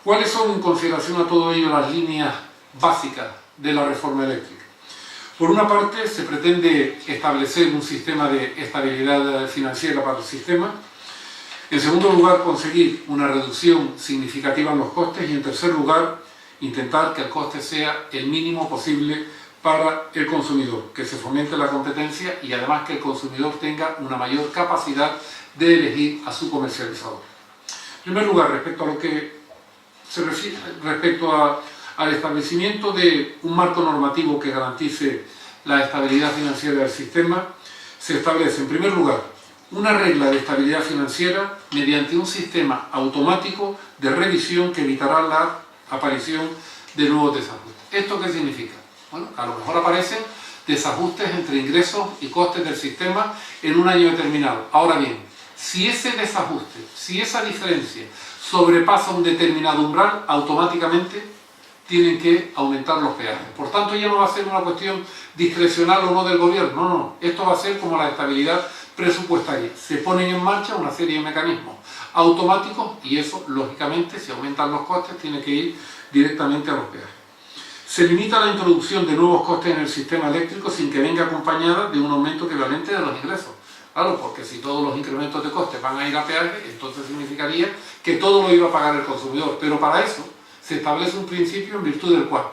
¿Cuáles son, en consideración a todo ello, las líneas básicas de la reforma eléctrica? Por una parte, se pretende establecer un sistema de estabilidad financiera para el sistema. En segundo lugar, conseguir una reducción significativa en los costes. Y en tercer lugar, intentar que el coste sea el mínimo posible para el consumidor, que se fomente la competencia y además que el consumidor tenga una mayor capacidad de elegir a su comercializador. En primer lugar, respecto a lo que se refiere, al establecimiento de un marco normativo que garantice la estabilidad financiera del sistema, se establece en primer lugar una regla de estabilidad financiera mediante un sistema automático de revisión que evitará la aparición de nuevos desajustes. ¿Esto qué significa? Bueno, a lo mejor aparecen desajustes entre ingresos y costes del sistema en un año determinado. Ahora bien, si ese desajuste, si esa diferencia sobrepasa un determinado umbral, automáticamente tienen que aumentar los peajes. Por tanto, ya no va a ser una cuestión discrecional o no del gobierno, no. Esto va a ser como la estabilidad presupuestaria. Se ponen en marcha una serie de mecanismos automáticos y eso, lógicamente, si aumentan los costes, tiene que ir directamente a los peajes. Se limita la introducción de nuevos costes en el sistema eléctrico sin que venga acompañada de un aumento equivalente de los ingresos. Claro, porque si todos los incrementos de costes van a ir a peaje, entonces significaría que todo lo iba a pagar el consumidor. Pero para eso se establece un principio en virtud del cual,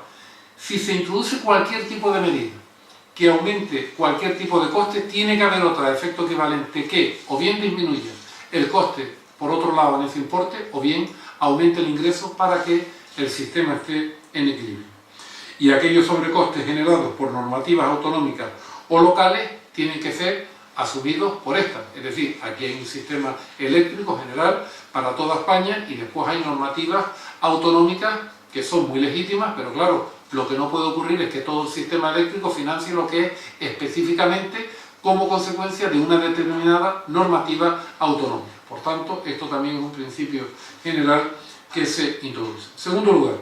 si se introduce cualquier tipo de medida que aumente cualquier tipo de coste, tiene que haber otra de efecto equivalente que o bien disminuya el coste por otro lado en ese importe, o bien aumente el ingreso para que el sistema esté en equilibrio. Y aquellos sobrecostes generados por normativas autonómicas o locales tienen que ser asumidos por estas. Es decir, aquí hay un sistema eléctrico general para toda España y después hay normativas autonómicas que son muy legítimas, pero claro, lo que no puede ocurrir es que todo el sistema eléctrico financie lo que es específicamente como consecuencia de una determinada normativa autonómica. Por tanto, esto también es un principio general que se introduce. En segundo lugar,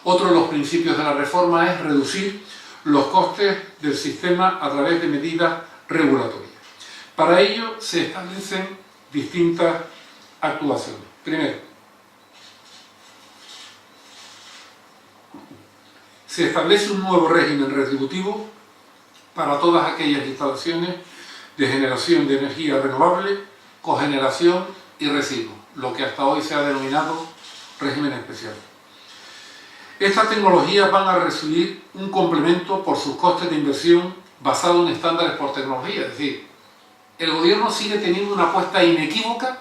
otro de los principios de la reforma es reducir los costes del sistema a través de medidas regulatorias. Para ello se establecen distintas actuaciones. Primero, se establece un nuevo régimen retributivo para todas aquellas instalaciones de generación de energía renovable, cogeneración y residuos, lo que hasta hoy se ha denominado régimen especial. Estas tecnologías van a recibir un complemento por sus costes de inversión basado en estándares por tecnología, es decir, el gobierno sigue teniendo una apuesta inequívoca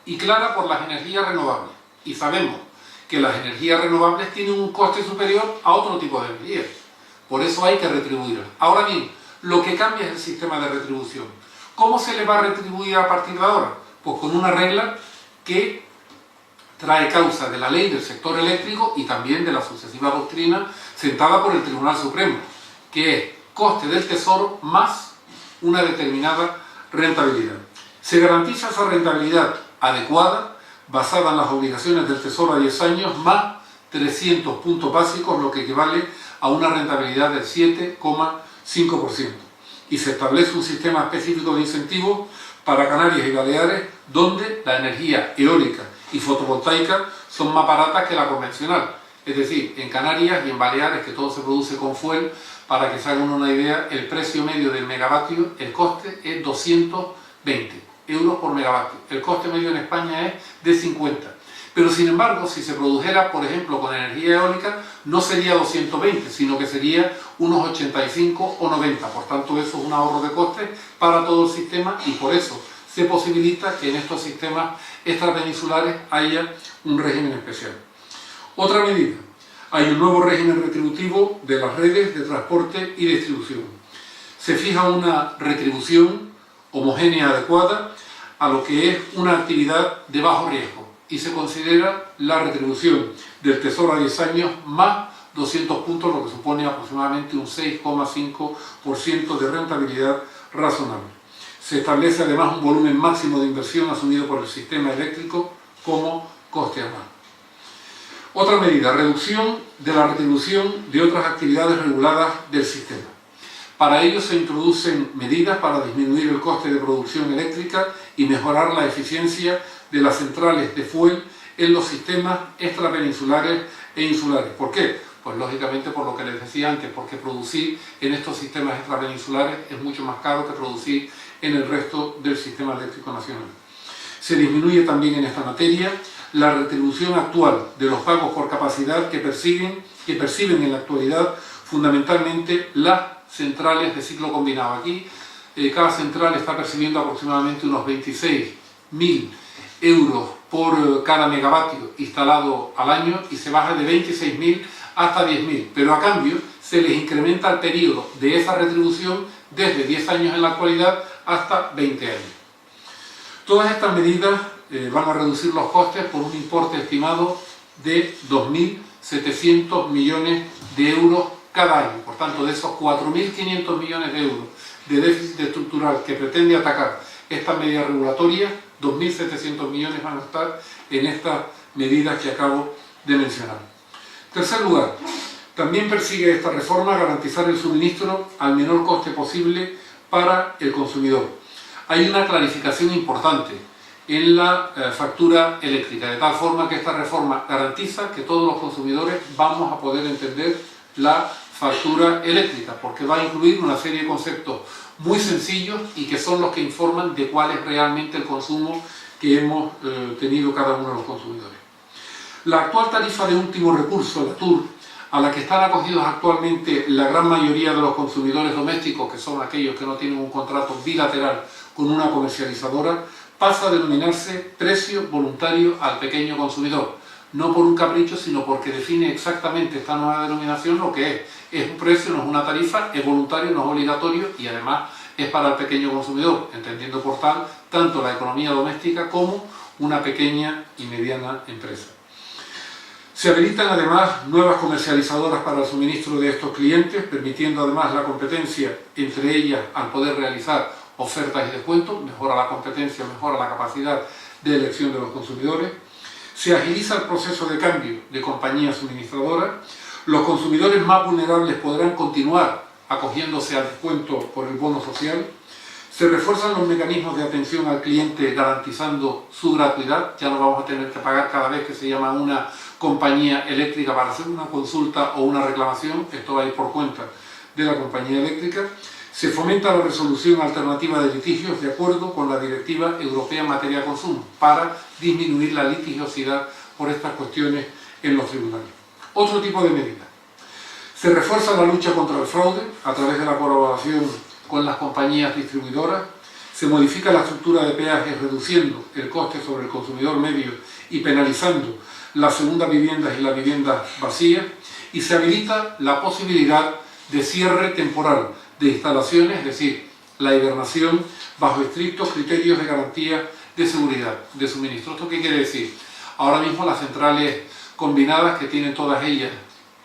y clara por las energías renovables. Y sabemos que las energías renovables tienen un coste superior a otro tipo de energías. Por eso hay que retribuirlas. Ahora bien, lo que cambia es el sistema de retribución. ¿Cómo se le va a retribuir a partir de ahora? Pues con una regla que trae causa de la ley del sector eléctrico y también de la sucesiva doctrina sentada por el Tribunal Supremo, que es coste del tesoro más una determinada rentabilidad. Se garantiza esa rentabilidad adecuada, basada en las obligaciones del Tesoro a 10 años, más 300 puntos básicos, lo que equivale a una rentabilidad del 7,5%. Y se establece un sistema específico de incentivos para Canarias y Baleares, donde la energía eólica y fotovoltaica son más baratas que la convencional. Es decir, en Canarias y en Baleares, que todo se produce con fuel, para que se hagan una idea, el precio medio del megavatio, el coste es 220 euros por megavatio. El coste medio en España es de 50. Pero sin embargo, si se produjera, por ejemplo, con energía eólica, no sería 220, sino que sería unos 85 o 90. Por tanto, eso es un ahorro de costes para todo el sistema y por eso se posibilita que en estos sistemas extrapeninsulares haya un régimen especial. Otra medida. Hay un nuevo régimen retributivo de las redes de transporte y distribución. Se fija una retribución homogénea adecuada a lo que es una actividad de bajo riesgo y se considera la retribución del Tesoro a 10 años más 200 puntos, lo que supone aproximadamente un 6,5% de rentabilidad razonable. Se establece además un volumen máximo de inversión asumido por el sistema eléctrico como coste anual. Otra medida, reducción de la retribución de otras actividades reguladas del sistema. Para ello se introducen medidas para disminuir el coste de producción eléctrica y mejorar la eficiencia de las centrales de fuel en los sistemas extrapeninsulares e insulares. ¿Por qué? Pues lógicamente por lo que les decía antes, porque producir en estos sistemas extrapeninsulares es mucho más caro que producir en el resto del sistema eléctrico nacional. Se disminuye también en esta materia la retribución actual de los pagos por capacidad que perciben en la actualidad fundamentalmente las centrales de ciclo combinado. Aquí cada central está percibiendo aproximadamente unos 26.000 euros por cada megavatio instalado al año y se baja de 26.000 hasta 10.000, pero a cambio se les incrementa el periodo de esa retribución desde 10 años en la actualidad hasta 20 años. Todas estas medidas van a reducir los costes por un importe estimado de 2.700 millones de euros cada año. Por tanto, de esos 4.500 millones de euros de déficit estructural que pretende atacar esta medida regulatoria, 2.700 millones van a estar en estas medidas que acabo de mencionar. En tercer lugar, también persigue esta reforma garantizar el suministro al menor coste posible para el consumidor. Hay una clarificación importante en la factura eléctrica, de tal forma que esta reforma garantiza que todos los consumidores vamos a poder entender la factura eléctrica, porque va a incluir una serie de conceptos muy sencillos y que son los que informan de cuál es realmente el consumo que hemos tenido cada uno de los consumidores. La actual tarifa de último recurso, la TUR, a la que están acogidos actualmente la gran mayoría de los consumidores domésticos, que son aquellos que no tienen un contrato bilateral con una comercializadora, pasa a denominarse precio voluntario al pequeño consumidor. No por un capricho, sino porque define exactamente esta nueva denominación lo que es. Es un precio, no es una tarifa, es voluntario, no es obligatorio y además es para el pequeño consumidor, entendiendo por tal tanto la economía doméstica como una pequeña y mediana empresa. Se habilitan además nuevas comercializadoras para el suministro de estos clientes, permitiendo además la competencia entre ellas al poder realizar ofertas y descuentos, mejora la competencia, mejora la capacidad de elección de los consumidores. Se agiliza el proceso de cambio de compañía suministradora. Los consumidores más vulnerables podrán continuar acogiéndose al descuento por el bono social. Se refuerzan los mecanismos de atención al cliente garantizando su gratuidad. Ya no vamos a tener que pagar cada vez que se llama a una compañía eléctrica para hacer una consulta o una reclamación. Esto va a ir por cuenta de la compañía eléctrica. Se fomenta la resolución alternativa de litigios de acuerdo con la Directiva Europea en materia de consumo para disminuir la litigiosidad por estas cuestiones en los tribunales. Otro tipo de medidas. Se refuerza la lucha contra el fraude a través de la colaboración con las compañías distribuidoras. Se modifica la estructura de peajes reduciendo el coste sobre el consumidor medio y penalizando las segundas viviendas y las viviendas vacías. Y se habilita la posibilidad de cierre temporal de instalaciones, es decir, la hibernación bajo estrictos criterios de garantía de seguridad de suministro. ¿Esto qué quiere decir? Ahora mismo las centrales combinadas, que tienen todas ellas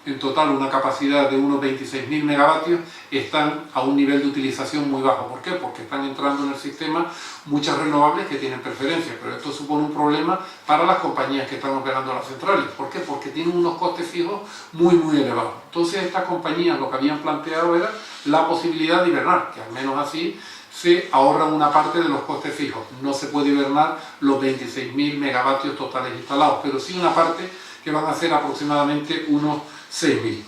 en total una capacidad de unos 26.000 megavatios, están a un nivel de utilización muy bajo. ¿Por qué? Porque están entrando en el sistema muchas renovables que tienen preferencia, pero esto supone un problema para las compañías que están operando las centrales. ¿Por qué? Porque tienen unos costes fijos muy elevados. Entonces estas compañías lo que habían planteado era la posibilidad de hibernar, que al menos así se ahorran una parte de los costes fijos. No se puede hibernar los 26.000 megavatios totales instalados, pero sí una parte que van a ser aproximadamente unos 6.000.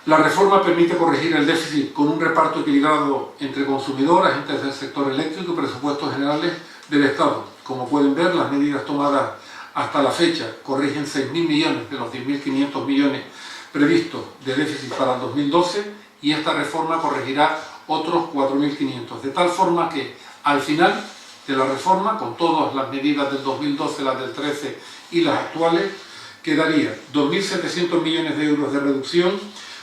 La reforma permite corregir el déficit con un reparto equilibrado entre consumidor, agentes del sector eléctrico y presupuestos generales del Estado. Como pueden ver, las medidas tomadas hasta la fecha corrigen 6.000 millones de los 10.500 millones previstos de déficit para el 2012 y esta reforma corregirá otros 4.500. De tal forma que al final de la reforma, con todas las medidas del 2012, las del 13 y las actuales, quedaría 2.700 millones de euros de reducción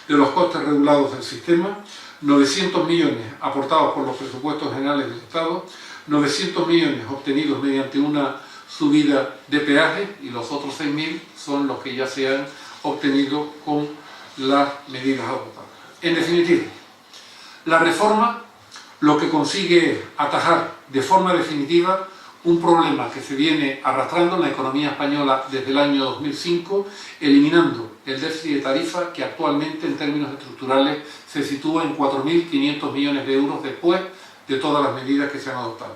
de los costes regulados del sistema, 900 millones aportados por los presupuestos generales del Estado, 900 millones obtenidos mediante una subida de peajes y los otros 6.000 son los que ya se han obtenido con las medidas adoptadas. En definitiva, la reforma lo que consigue es atajar de forma definitiva un problema que se viene arrastrando en la economía española desde el año 2005, eliminando el déficit de tarifa que actualmente en términos estructurales se sitúa en 4.500 millones de euros después de todas las medidas que se han adoptado.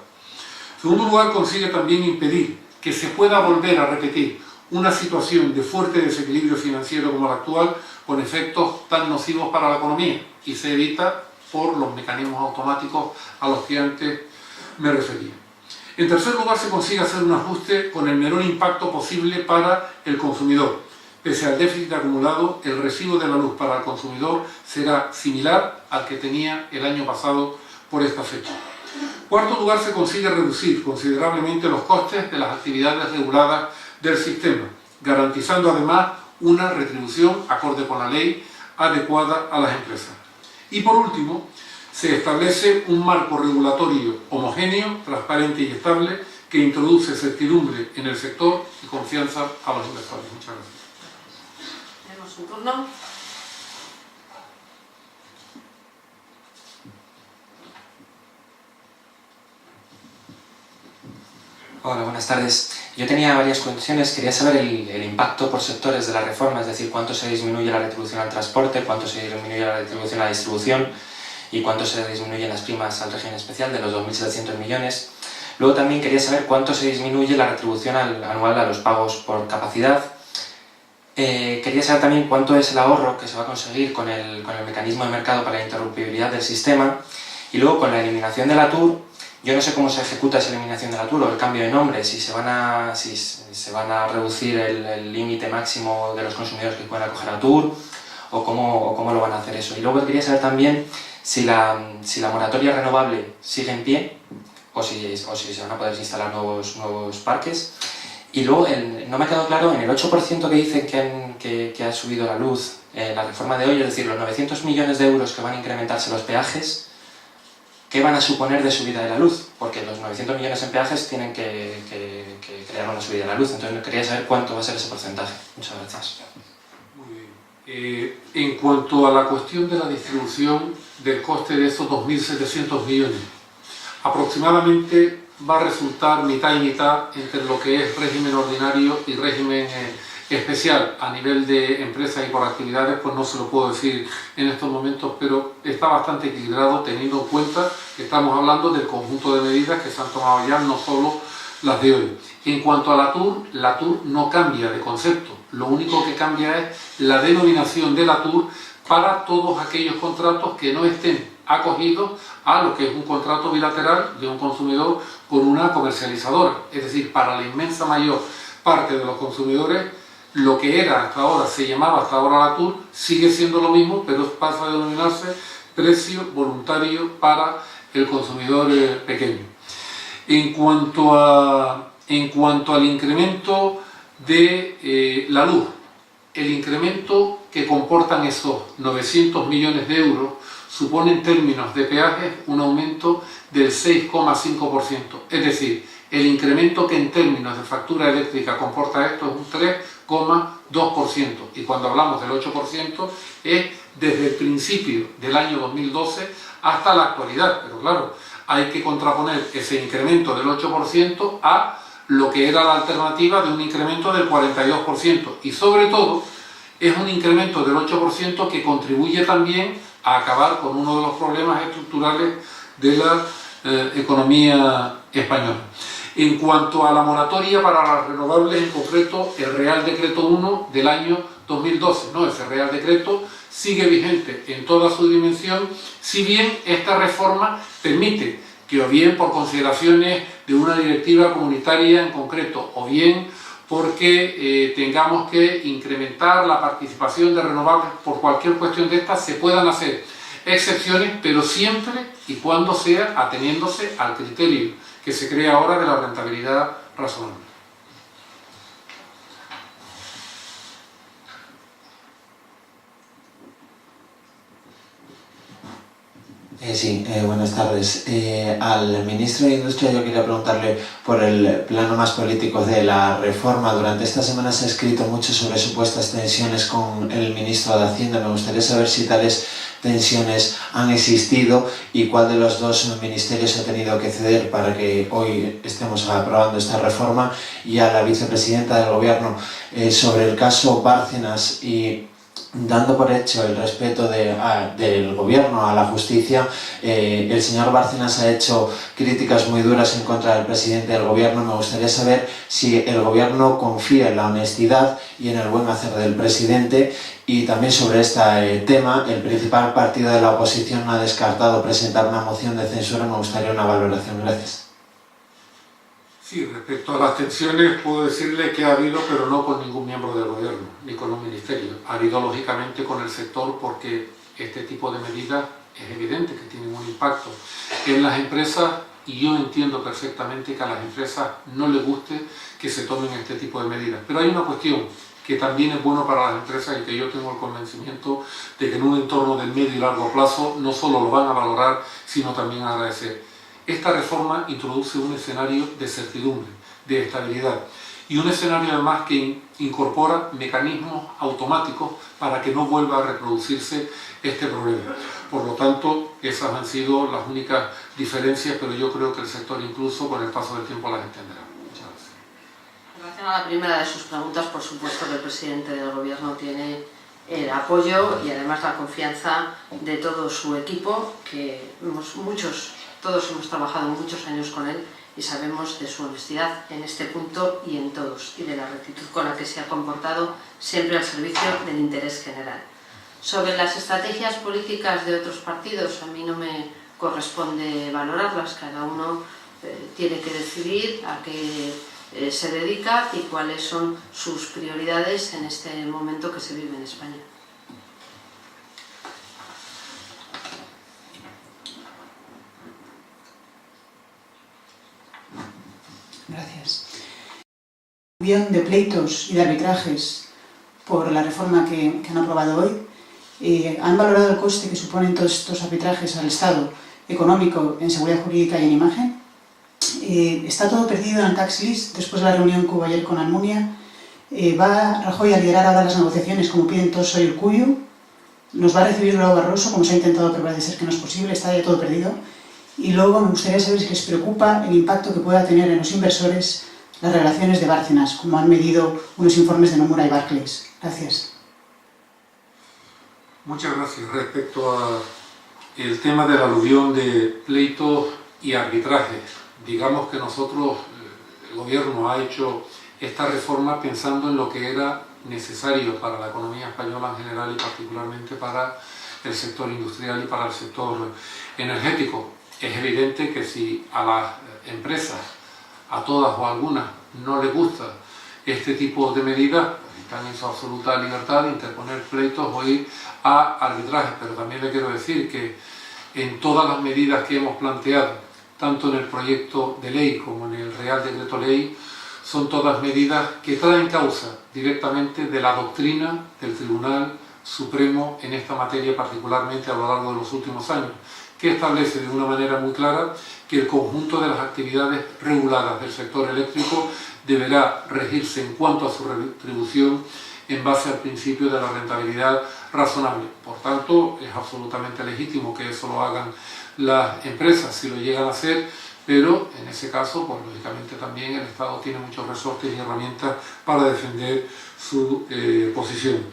En segundo lugar, consigue también impedir que se pueda volver a repetir una situación de fuerte desequilibrio financiero como la actual, con efectos tan nocivos para la economía, y se evita por los mecanismos automáticos a los que antes me refería. En tercer lugar, se consigue hacer un ajuste con el menor impacto posible para el consumidor. Pese al déficit acumulado, el recibo de la luz para el consumidor será similar al que tenía el año pasado por esta fecha. En cuarto lugar, se consigue reducir considerablemente los costes de las actividades reguladas del sistema, garantizando además una retribución acorde con la ley adecuada a las empresas. Y por último, se establece un marco regulatorio homogéneo, transparente y estable que introduce certidumbre en el sector y confianza a los inversores. Muchas gracias. Tenemos un turno. Hola, buenas tardes. Yo tenía varias cuestiones. Quería saber el impacto por sectores de la reforma, es decir, cuánto se disminuye la retribución al transporte, cuánto se disminuye la retribución a la distribución y cuánto se disminuyen las primas al régimen especial de los 2.700 millones. Luego también quería saber cuánto se disminuye la retribución anual a los pagos por capacidad. Quería saber también cuánto es el ahorro que se va a conseguir con el mecanismo de mercado para la interrumpibilidad del sistema. Y luego con la eliminación de la TUR, yo no sé cómo se ejecuta esa eliminación de la TUR o el cambio de nombre, si se van a reducir el límite máximo de los consumidores que pueden acoger a TUR o cómo lo van a hacer eso. Y luego quería saber también si la moratoria renovable sigue en pie o si se van a poder instalar nuevos parques. Y luego, no me ha quedado claro, en el 8% que dicen que ha subido la luz la reforma de hoy, es decir, los 900 millones de euros que van a incrementarse los peajes, ¿qué van a suponer de subida de la luz? Porque los 900 millones en peajes tienen que crear una subida de la luz, entonces quería saber cuánto va a ser ese porcentaje. Muchas gracias. Muy bien. En cuanto a la cuestión de la distribución del coste de esos 2.700 millones, aproximadamente va a resultar mitad y mitad entre lo que es régimen ordinario y régimen especial. A nivel de empresas y por actividades, pues no se lo puedo decir en estos momentos, pero está bastante equilibrado teniendo en cuenta que estamos hablando del conjunto de medidas que se han tomado ya, no solo las de hoy. En cuanto a la TUR no cambia de concepto, lo único que cambia es la denominación de la TUR para todos aquellos contratos que no estén acogidos a lo que es un contrato bilateral de un consumidor con una comercializadora. Es decir, para la inmensa mayor parte de los consumidores, lo que era hasta ahora, se llamaba hasta ahora la TUR, sigue siendo lo mismo, pero pasa a denominarse precio voluntario para el consumidor pequeño. En cuanto al incremento de la luz, el incremento que comportan esos 900 millones de euros supone en términos de peajes un aumento del 6,5%. Es decir, el incremento que en términos de factura eléctrica comporta esto es un 3,2%. Y cuando hablamos del 8% es desde el principio del año 2012 hasta la actualidad. Pero claro, hay que contraponer ese incremento del 8% a lo que era la alternativa de un incremento del 42%. Y sobre todo, es un incremento del 8% que contribuye también a acabar con uno de los problemas estructurales de la economía española. En cuanto a la moratoria para las renovables, en concreto el Real Decreto 1 del año 2012, ¿no? Ese Real Decreto sigue vigente en toda su dimensión, si bien esta reforma permite que o bien por consideraciones de una directiva comunitaria en concreto, o bien porque tengamos que incrementar la participación de renovables por cualquier cuestión de estas, se puedan hacer excepciones, pero siempre y cuando sea ateniéndose al criterio que se crea ahora de la rentabilidad razonable. Buenas tardes. Al ministro de Industria yo quería preguntarle por el plano más político de la reforma. Durante esta semana se ha escrito mucho sobre supuestas tensiones con el ministro de Hacienda. Me gustaría saber si tales tensiones han existido y cuál de los dos ministerios ha tenido que ceder para que hoy estemos aprobando esta reforma. Y a la vicepresidenta del Gobierno, sobre el caso Bárcenas y dando por hecho el respeto del gobierno a la justicia, el señor Bárcenas ha hecho críticas muy duras en contra del presidente del gobierno. Me gustaría saber si el gobierno confía en la honestidad y en el buen hacer del presidente. Y también sobre este tema, el principal partido de la oposición ha descartado presentar una moción de censura. Me gustaría una valoración. Gracias. Sí, respecto a las tensiones puedo decirle que ha habido, pero no con ningún miembro del gobierno, ni con un ministerio. Ha habido lógicamente con el sector porque este tipo de medidas es evidente que tienen un impacto en las empresas y yo entiendo perfectamente que a las empresas no les guste que se tomen este tipo de medidas. Pero hay una cuestión que también es bueno para las empresas y que yo tengo el convencimiento de que en un entorno del medio y largo plazo no solo lo van a valorar, sino también agradecer. Esta reforma introduce un escenario de certidumbre, de estabilidad y un escenario además que incorpora mecanismos automáticos para que no vuelva a reproducirse este problema. Por lo tanto, esas han sido las únicas diferencias, pero yo creo que el sector incluso con el paso del tiempo las entenderá. Muchas gracias. En relación a la primera de sus preguntas, por supuesto que el presidente del gobierno tiene el apoyo y además la confianza de todo su equipo, que todos hemos trabajado muchos años con él y sabemos de su honestidad en este punto y en todos, y de la rectitud con la que se ha comportado siempre al servicio del interés general. Sobre las estrategias políticas de otros partidos, a mí no me corresponde valorarlas, cada uno tiene que decidir a qué se dedica y cuáles son sus prioridades en este momento que se vive en España. Gracias. De pleitos y de arbitrajes por la reforma que han aprobado hoy, ¿han valorado el coste que suponen todos estos arbitrajes al Estado, económico, en seguridad jurídica y en imagen? ¿Está todo perdido en el tax list después de la reunión que hubo ayer con Almunia? ¿Va Rajoy a liderar ahora las negociaciones como piden todos hoy el Cuyo? ¿Nos va a recibir Durão Barroso, como se ha intentado, pero parece ser que no es posible? ¿Está ya todo perdido? Y luego me gustaría saber si les preocupa el impacto que pueda tener en los inversores las revelaciones de Bárcenas, como han medido unos informes de Nomura y Barclays. Gracias. Muchas gracias. Respecto al tema de la aluvión de pleitos y arbitrajes, digamos que nosotros, el gobierno ha hecho esta reforma pensando en lo que era necesario para la economía española en general y particularmente para el sector industrial y para el sector energético. Es evidente que si a las empresas, a todas o a algunas, no les gusta este tipo de medidas, pues están en su absoluta libertad de interponer pleitos o ir a arbitrajes. Pero también le quiero decir que en todas las medidas que hemos planteado, tanto en el proyecto de ley como en el Real Decreto Ley, son todas medidas que traen causa directamente de la doctrina del Tribunal Supremo en esta materia, particularmente a lo largo de los últimos años, que establece de una manera muy clara que el conjunto de las actividades reguladas del sector eléctrico deberá regirse en cuanto a su retribución en base al principio de la rentabilidad razonable. Por tanto, es absolutamente legítimo que eso lo hagan las empresas si lo llegan a hacer, pero en ese caso, pues lógicamente también el Estado tiene muchos resortes y herramientas para defender su posición.